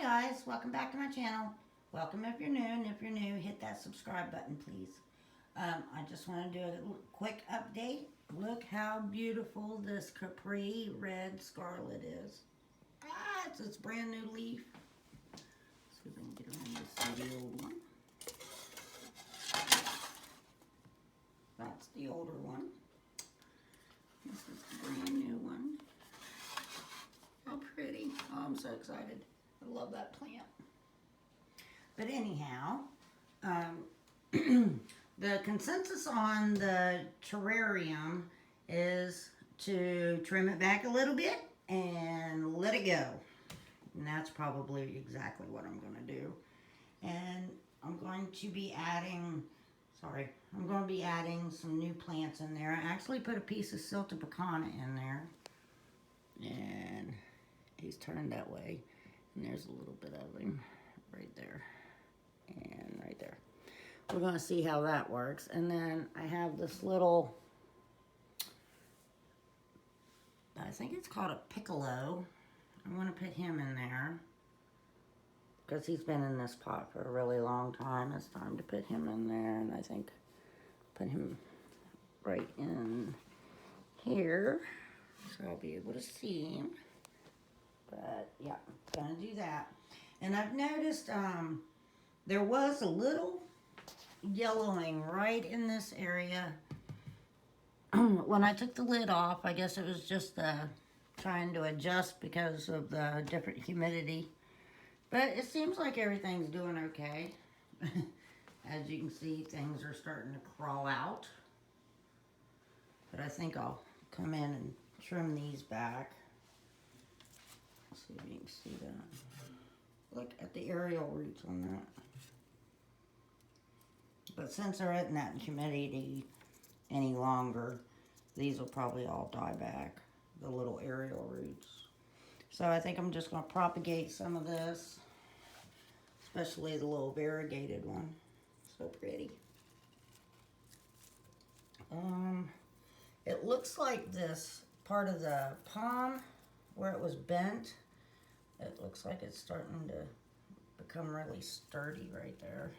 guys, welcome back to my channel. Welcome if you're new, and if you're new, hit that subscribe button, please. I just want to do a quick update. Look how beautiful this Capri Red Scarlet is. It's its brand new leaf. See if I can get around to see the old one. That's the older one. This is the brand new one. How pretty. Oh, I'm so excited. I love that plant. But anyhow, the consensus on the terrarium is to trim it back a little bit and let it go. And that's probably exactly what I'm going to do. And I'm going to be adding, some new plants in there. I actually put a piece of Siltepecana in there. And he's turned that way. And there's a little bit of him right there. And right there. We're going to see how that works. And then I have this little, I think it's called a piccolo. I want to put him in there because he's been in this pot for a really long time. It's time to put him in there, and I think put him right in here so I'll be able to see him. But yeah, gonna do that. And I've noticed there was a little yellowing right in this area when I took the lid off. I guess it was just trying to adjust because of the different humidity. But it seems like everything's doing okay. As you can see, things are starting to crawl out. But I think I'll come in and trim these back. Let's see if you can see that. Look at the aerial roots on that. But since they're in that humidity any longer, these will probably all die back, the little aerial roots. So I think I'm just going to propagate some of this, especially the little variegated one. So pretty. It looks like this part of the palm where it was bent, it looks like it's starting to become really sturdy right there.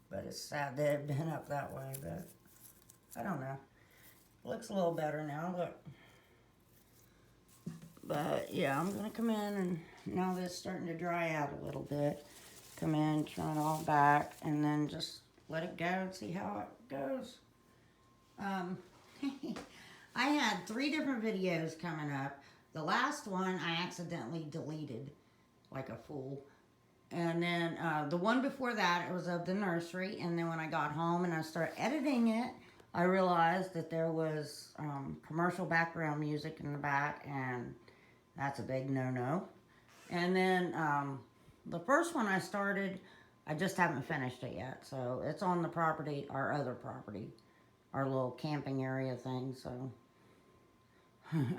But it's sad that it bent up that way, but I don't know. It looks a little better now, look. But yeah, I'm gonna come in, and now that it's starting to dry out a little bit, come in, trim it all back, and then just let it go and see how it goes. I had 3 different videos coming up. The last one I accidentally deleted like a fool. And then the one before that, it was of the nursery. And then when I got home and I started editing it, I realized that there was commercial background music in the back, and that's a big no-no. And then the first one I started, I just haven't finished it yet. So it's on the property, our other property, our little camping area thing. So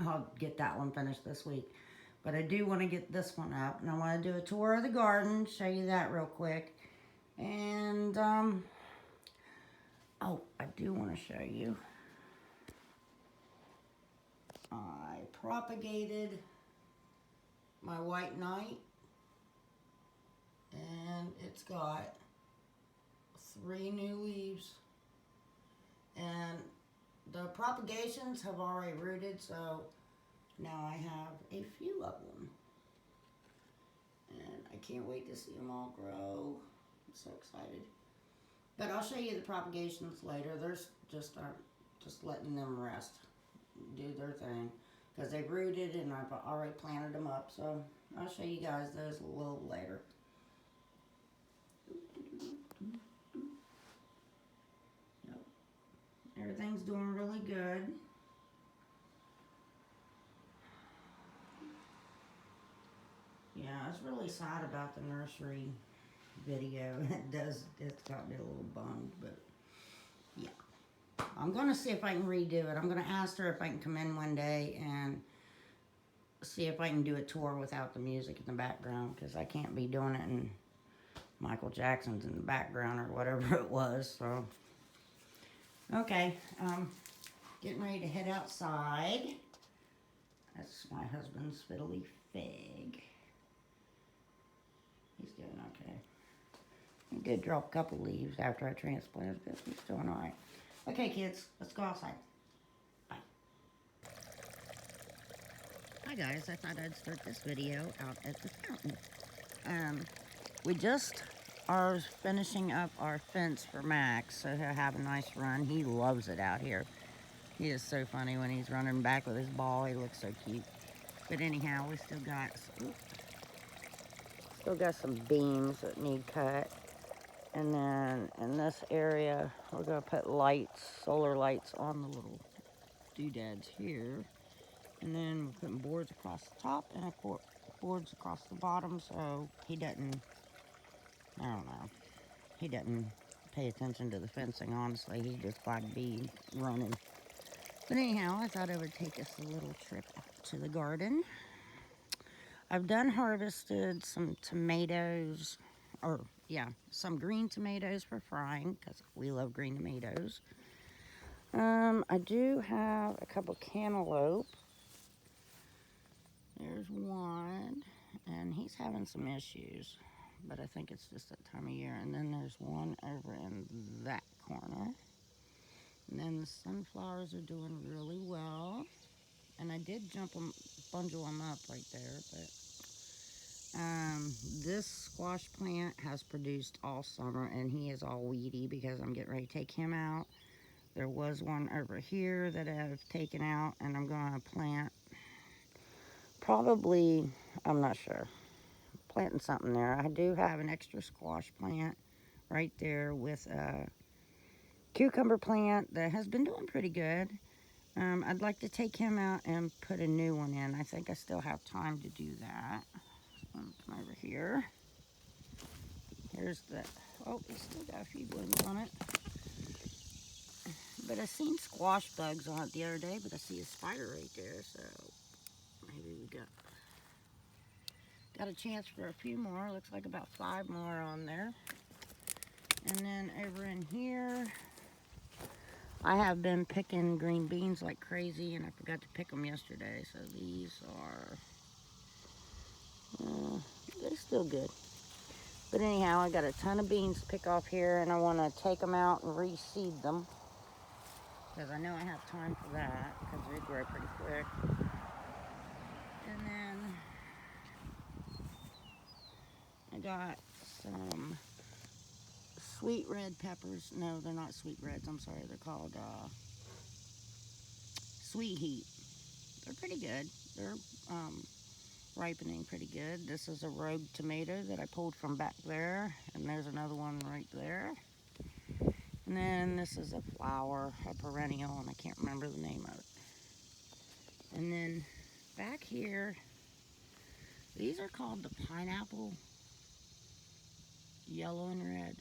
I'll get that one finished this week. But I do want to get this one up, and I want to do a tour of the garden, show you that real quick. And, oh, I do want to show you. I propagated my white knight, and it's got 3 new leaves. And the propagations have already rooted, so now I have a few of them. And I can't wait to see them all grow. I'm so excited. But I'll show you the propagations later. There's just letting them rest, do their thing. Because they've rooted and I've already planted them up. So I'll show you guys those a little later. Yep. Everything's doing really good. Yeah, it's really sad about the nursery video. It's got me a little bummed, but yeah. I'm going to see if I can redo it. I'm going to ask her if I can come in one day and see if I can do a tour without the music in the background, because I can't be doing it and Michael Jackson's in the background or whatever it was. So, okay, getting ready to head outside. That's my husband's fiddly fig. did drop a couple leaves after I transplanted this. He's doing all right. Okay, kids, let's go outside. Bye. Hi guys, I thought I'd start this video out at the fountain. We just are finishing up our fence for Max, so he'll have a nice run. He loves it out here. He is so funny when he's running back with his ball. He looks so cute. But anyhow, we still got some beams that need cut. And then in this area, we're gonna put lights, solar lights on the little doodads here. And then we're putting boards across the top and boards across the bottom, so he doesn't, I don't know, he doesn't pay attention to the fencing, honestly. He's just glad to be running. But anyhow, I thought I would take us a little trip out to the garden. I've done harvested some tomatoes, some green tomatoes for frying, because we love green tomatoes. I do have a couple cantaloupe. There's one, and he's having some issues, but I think it's just that time of year. And then there's one over in that corner. And then the sunflowers are doing really well. And I did bundle them up right there, but this squash plant has produced all summer, and he is all weedy because I'm getting ready to take him out. There was one over here that I've taken out, and I'm going to plant probably, I'm not sure, planting something there. I do have an extra squash plant right there with a cucumber plant that has been doing pretty good. I'd like to take him out and put a new one in. I think I still have time to do that. Come over here. Here's he's still got a few blooms on it. But I seen squash bugs on it the other day, but I see a spider right there, so maybe we got a chance for a few more. Looks like about 5 more on there. And then over in here, I have been picking green beans like crazy, and I forgot to pick them yesterday, so these are, they're still good. But anyhow, I got a ton of beans to pick off here, and I want to take them out and reseed them, because I know I have time for that, because they grow pretty quick. And then I got some sweet red peppers. No, they're not sweet reds, I'm sorry. They're called Sweet Heat. They're pretty good. They're ripening pretty good. This is a rogue tomato that I pulled from back there, and there's another one right there. And then this is a flower, a perennial, and I can't remember the name of it. And then back here, these are called the pineapple yellow and red.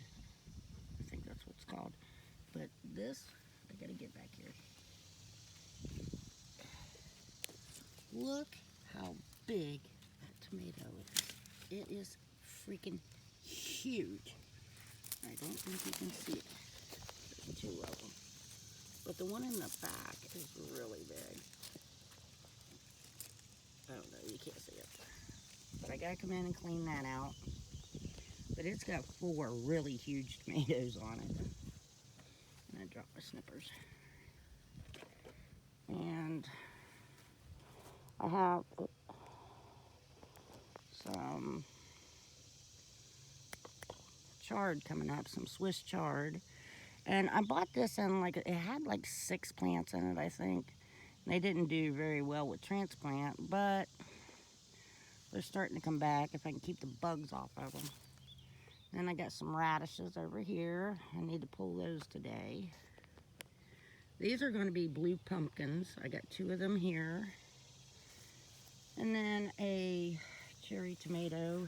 I think that's what it's called. But this, I gotta get back here. Look how big that tomato is. It is freaking huge. I don't think you can see it. There's 2 of them. But the one in the back is really big. Oh no, you can't see it. But I gotta come in and clean that out. But it's got 4 really huge tomatoes on it. And I dropped my snippers. And I have some chard coming up, some Swiss chard. And I bought this in it had like 6 plants in it, I think. They didn't do very well with transplant, but they're starting to come back if I can keep the bugs off of them. Then I got some radishes over here. I need to pull those today. These are going to be blue pumpkins. I got 2 of them here. And then a cherry tomato.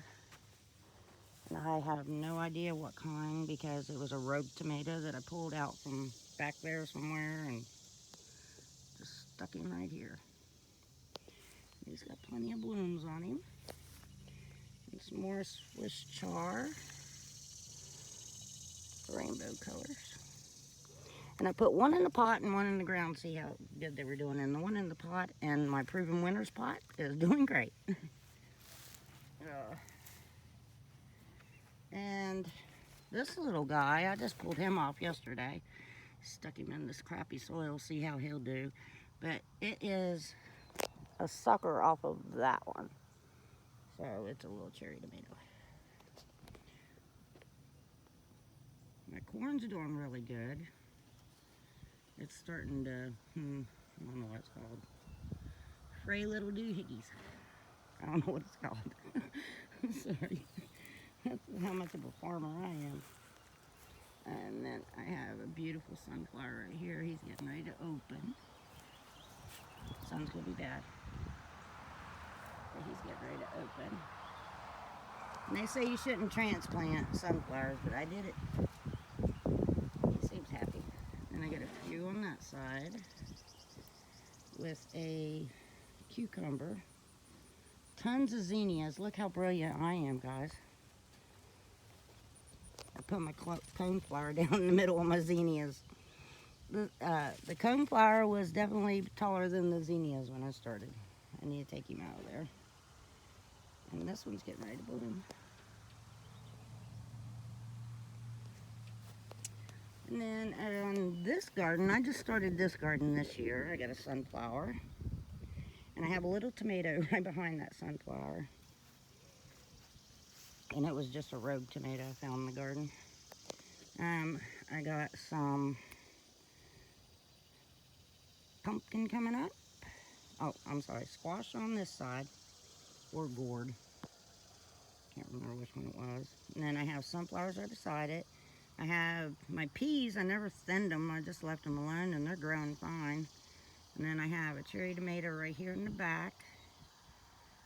And I have no idea what kind, because it was a rogue tomato that I pulled out from back there somewhere and just stuck him right here. He's got plenty of blooms on him. And some more Swiss chard. Rainbow colors. And I put one in the pot and one in the ground, see how good they were doing. And the one in the pot and my Proven Winners pot is doing great. And this little guy, I just pulled him off yesterday. Stuck him in this crappy soil, see how he'll do. But it is a sucker off of that one. So it's a little cherry tomato. My corn's doing really good. It's starting to, I don't know what it's called. Fray little doohickeys. I don't know what it's called. I'm sorry. That's how much of a farmer I am. And then I have a beautiful sunflower right here. He's getting ready to open. Sun's gonna be bad. But he's getting ready to open. And they say you shouldn't transplant sunflowers, but I did it. He seems happy. And I got a few on that side with a cucumber. Tons of zinnias. Look how brilliant I am, guys. I put my coneflower down in the middle of my zinnias. The coneflower was definitely taller than the zinnias when I started. I need to take him out of there. And this one's getting ready to bloom. And then on this garden, I just started this garden this year. I got a sunflower. And I have a little tomato right behind that sunflower. And it was just a rogue tomato I found in the garden. I got some pumpkin coming up. Oh, I'm sorry, squash on this side, or gourd. Can't remember which one it was. And then I have sunflowers right beside it. I have my peas, I never thinned them, I just left them alone and they're growing fine. And then I have a cherry tomato right here in the back.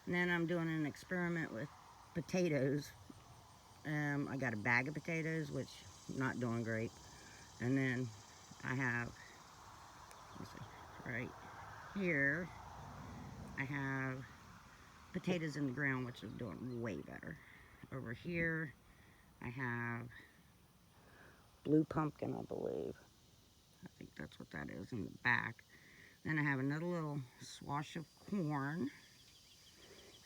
And then I'm doing an experiment with potatoes. I got a bag of potatoes, which I'm not doing great. And then I have, let's see, right here, I have potatoes in the ground, which are doing way better. Over here, I have blue pumpkin, I believe. I think that's what that is in the back. Then I have another little swash of corn.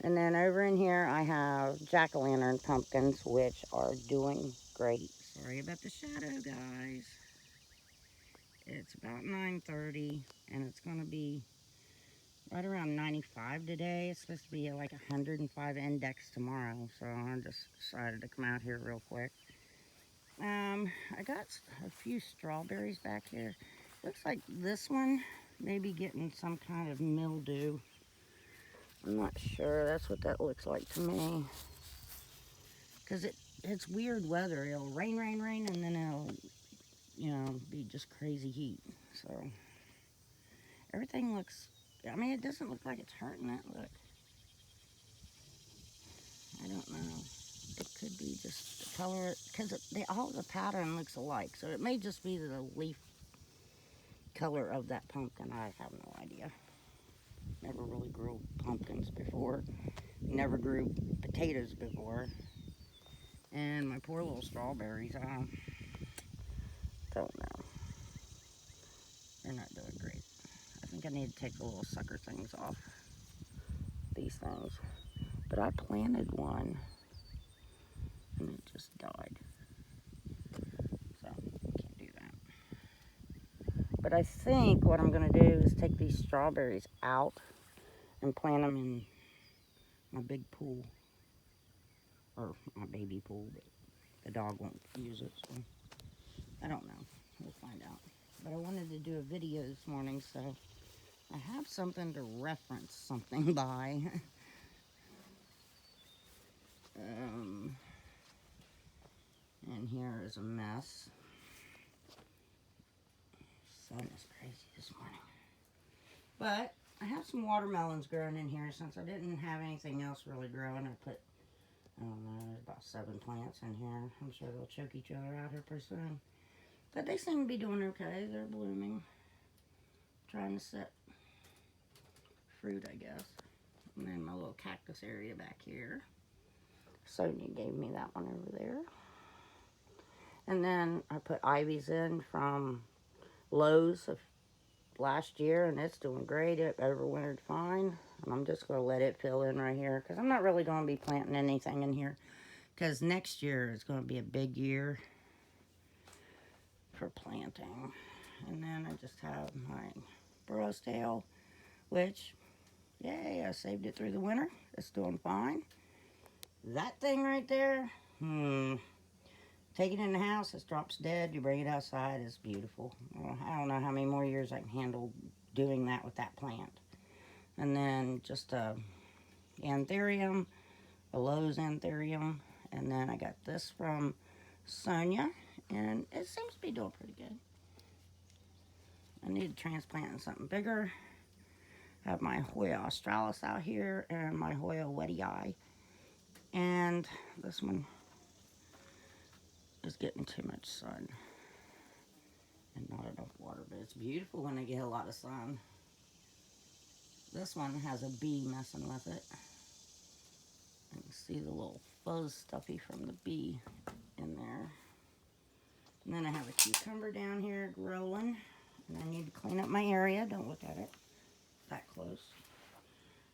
And then over in here, I have jack-o'-lantern pumpkins, which are doing great. Sorry about the shadow, guys. It's about 9:30, and it's going to be right around 95 today. It's supposed to be like 105 index tomorrow, so I just decided to come out here real quick. I got a few strawberries back here. Looks like this one may be getting some kind of mildew. I'm not sure. That's what that looks like to me. Because it's weird weather. It'll rain, rain, rain, and then it'll, be just crazy heat. So everything looks, I mean, it doesn't look like it's hurting it. Look. I don't know. It could be just the color, because all the pattern looks alike. So it may just be the leaf color of that pumpkin. I have no idea. Never really grew pumpkins before. Never grew potatoes before. And my poor little strawberries, I don't know. They're not doing great. I think I need to take the little sucker things off. These things. But I planted one. And it just died. So, can't do that. But I think what I'm going to do is take these strawberries out and plant them in my big pool. Or my baby pool, but the dog won't use it, so I don't know. We'll find out. But I wanted to do a video this morning, so I have something to reference something by. And here is a mess. Sun is crazy this morning. But I have some watermelons growing in here since I didn't have anything else really growing. I put, I don't know, there's about 7 plants in here. I'm sure they'll choke each other out here pretty soon. But they seem to be doing okay. They're blooming. Trying to set fruit, I guess. And then my little cactus area back here. Sonia gave me that one over there. And then I put ivies in from Lowe's of last year, and it's doing great. It overwintered fine. And I'm just going to let it fill in right here, because I'm not really going to be planting anything in here, because next year is going to be a big year. for planting. And then I just have my burrows tail, which, yay, I saved it through the winter. It's doing fine. That thing right there, take it in the house, it drops dead. You bring it outside, it's beautiful. Well, I don't know how many more years I can handle doing that with that plant. And then just a anthurium, a Lowe's anthurium. And then I got this from Sonia, and it seems to be doing pretty good. I need to transplant in something bigger. I have my Hoya australis out here and my Hoya wettii. And this one is getting too much sun and not enough water, but it's beautiful when they get a lot of sun. This one has a bee messing with it. You can see the little fuzz stuffy from the bee in there. And then I have a cucumber down here growing, and I need to clean up my area. Don't look at it that close.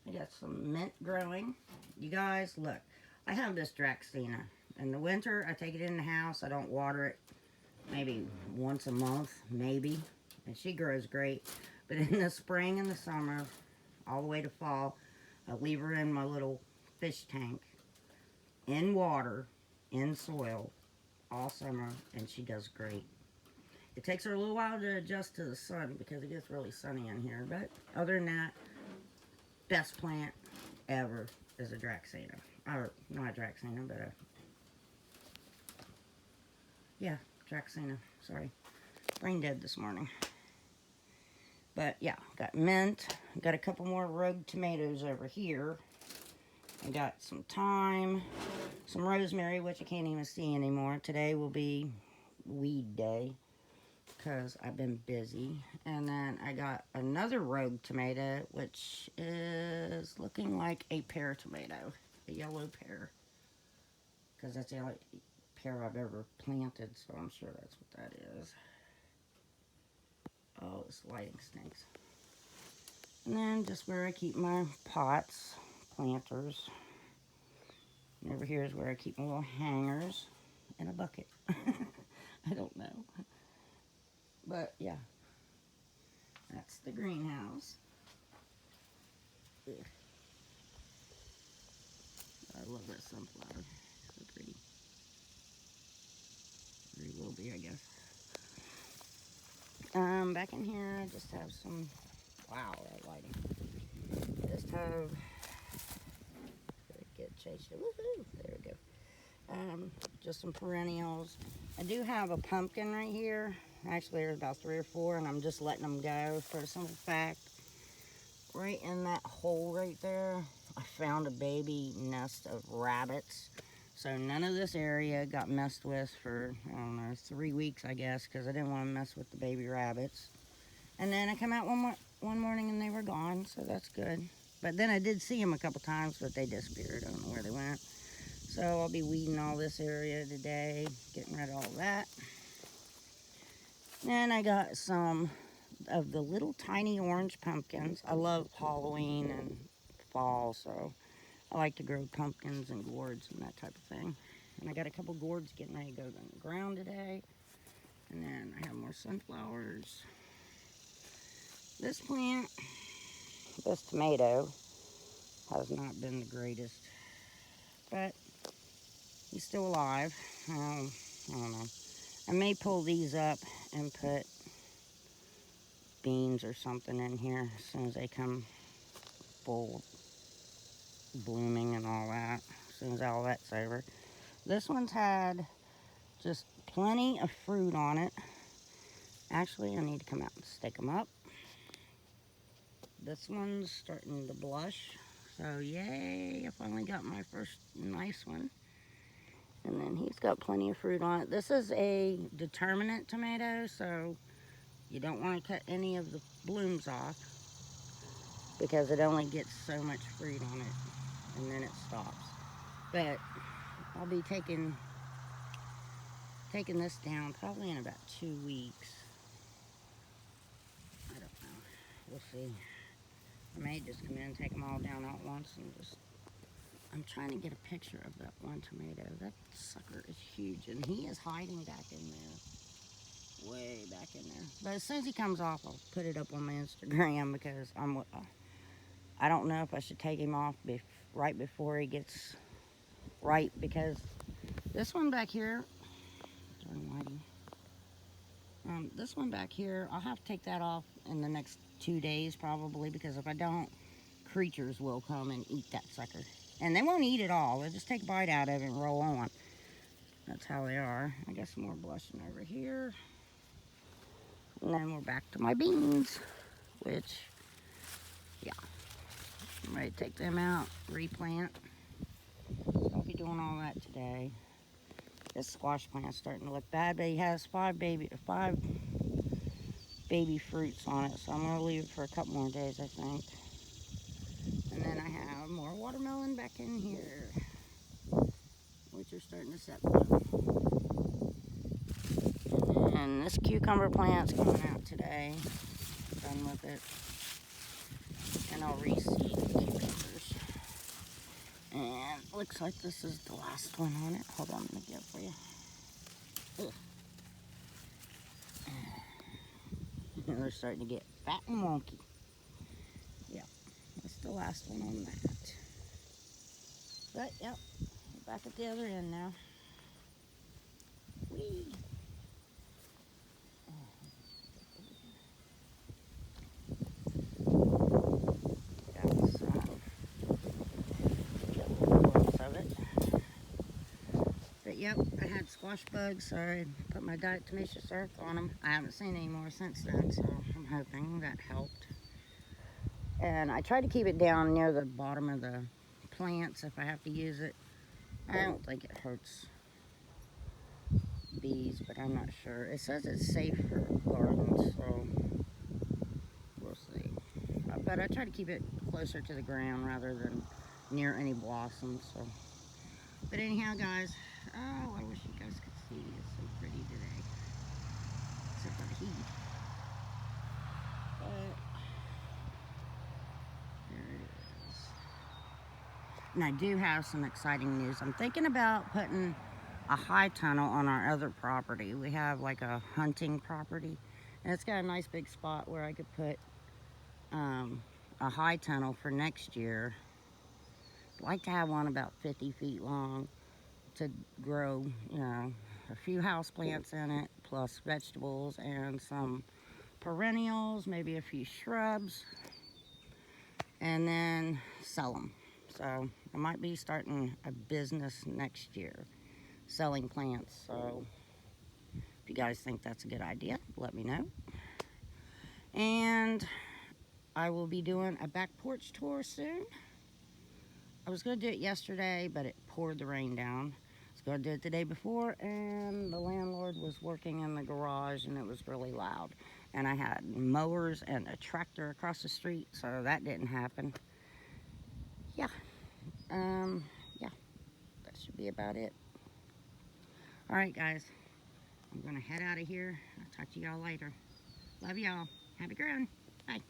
I got some mint growing. You guys, look, I have this Draxina. In the winter, I take it in the house. I don't water it maybe once a month, maybe. And she grows great. But in the spring and the summer, all the way to fall, I leave her in my little fish tank, in water, in soil, all summer, and she does great. It takes her a little while to adjust to the sun because it gets really sunny in here. But other than that, best plant ever is a Draxina. Or, not a Draxina, but a... yeah, Draxina. Sorry. Brain dead this morning. But, yeah, got mint. Got a couple more rogue tomatoes over here. I got some thyme. Some rosemary, which I can't even see anymore. Today will be weed day because I've been busy. And then I got another rogue tomato, which is looking like a pear tomato. A yellow pear. Because that's the only pear I've ever planted, so I'm sure that's what that is. Oh, this lighting stinks. And then just where I keep my pots, planters. And over here is where I keep my little hangers and a bucket. I don't know. But, yeah. That's the greenhouse. Ugh. I love that sunflower. So pretty. Pretty little bee, I guess. Back in here, I just have some... wow, that lighting. Just have... get chased. Woohoo! There we go. Just some perennials. I do have a pumpkin right here. Actually, there's about 3 or 4, and I'm just letting them go for the simple fact. Right in that hole right there, I found a baby nest of rabbits. So none of this area got messed with for, I don't know, 3 weeks, I guess, because I didn't want to mess with the baby rabbits. And then I come out one morning and they were gone, so that's good. But then I did see them a couple times, but they disappeared. I don't know where they went. So I'll be weeding all this area today, getting rid of all that. Then I got some of the little tiny orange pumpkins. I love Halloween and fall, so I like to grow pumpkins and gourds and that type of thing. And I got a couple gourds getting ready to go in the ground today. And then I have more sunflowers. This plant, this tomato, has not been the greatest, but he's still alive. I don't know. I may pull these up and put beans or something in here as soon as they come full blooming and all that, as soon as all that's over. This one's had just plenty of fruit on it. Actually, I need to come out and stake them up. This one's starting to blush, so yay, I finally got my first nice one. And then he's got plenty of fruit on it. This is a determinate tomato, so you don't want to cut any of the blooms off because it only gets so much fruit on it and then it stops. But I'll be taking this down probably in about 2 weeks. I don't know. We'll see. I may just come in and take them all down at once and just... I'm trying to get a picture of that one tomato. That sucker is huge, and he is hiding back in there. way back in there. But as soon as he comes off, I'll put it up on my Instagram because I don't know if I should take him off right before he gets ripe, because this one back here, this one back here, I'll have to take that off in the next 2 days probably, because if I don't, creatures will come and eat that sucker. And they won't eat it all. They'll just take a bite out of it and roll on. That's how they are. I got some more blushing over here. And then we're back to my beans, which, yeah, I'm ready to take them out, replant. So I'll be doing all that today. This squash plant's starting to look bad, but he has five baby fruits on it, so I'm going to leave it for a couple more days, I think. And then I have more watermelon back in here, which are starting to set down. And this cucumber plant's coming out today. Done with it. And I'll reseed the cucumbers. And looks like this is the last one on it. Hold on, let me get it for you. Ugh. And they're starting to get fat and wonky. Yep, that's the last one on that. But, yep, we're back at the other end now. Whee! Yep, I had squash bugs, so I put my diatomaceous earth on them. I haven't seen any more since then, so I'm hoping that helped. And I try to keep it down near the bottom of the plants if I have to use it. I don't think it hurts bees, but I'm not sure. It says it's safe for gardens, so we'll see. But I try to keep it closer to the ground rather than near any blossoms. So. But anyhow, guys, oh, I wish you guys could see. It's so pretty today, except for the heat. But there it is. And I do have some exciting news. I'm thinking about putting a high tunnel on our other property. We have like a hunting property, and it's got a nice big spot where I could put a high tunnel for next year. I'd like to have one about 50 feet long to grow, you know, a few house plants in it, plus vegetables and some perennials, maybe a few shrubs, and then sell them. So I might be starting a business next year selling plants. So if you guys think that's a good idea, let me know. And I will be doing a back porch tour soon. I was going to do it yesterday, but it poured the rain down. I was going to do it the day before, and the landlord was working in the garage, and it was really loud. And I had mowers and a tractor across the street, so that didn't happen. Yeah. Yeah. That should be about it. All right, guys. I'm going to head out of here. I'll talk to y'all later. Love y'all. Happy growing. Bye.